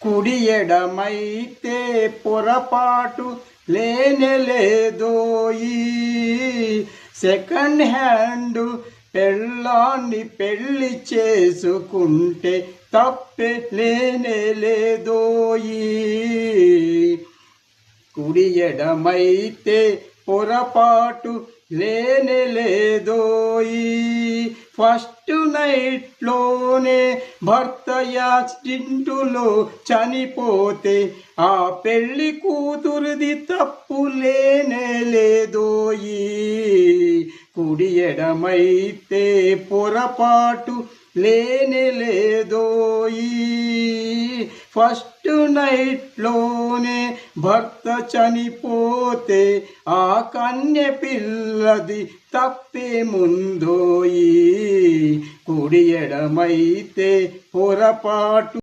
కుడి ఎడమైతే పొరపాటు లేనేలేదోయి. Second hand పెళ్ళాన్ని పెళ్లి చేసుకుంటే తప్పే లేనేలేదోయి. కుడి ఎడమైతే పొరపాటు లేనేలేదోయి. ఫస్ట్ నైట్లోనే భర్త యాక్సిడెంటులో చనిపోతే ఆ పెళ్లి కూతురిది తప్పు లేనేలేదోయి. కుడి ఎడమైతే పొరపాటు లేనేలేదోయి. ఫస్ట్ నైట్లోనే భర్త చనిపోతే ఆ కన్య పిల్లది తప్పేముందోయి. కుడి ఎడమైతే పొరపాటు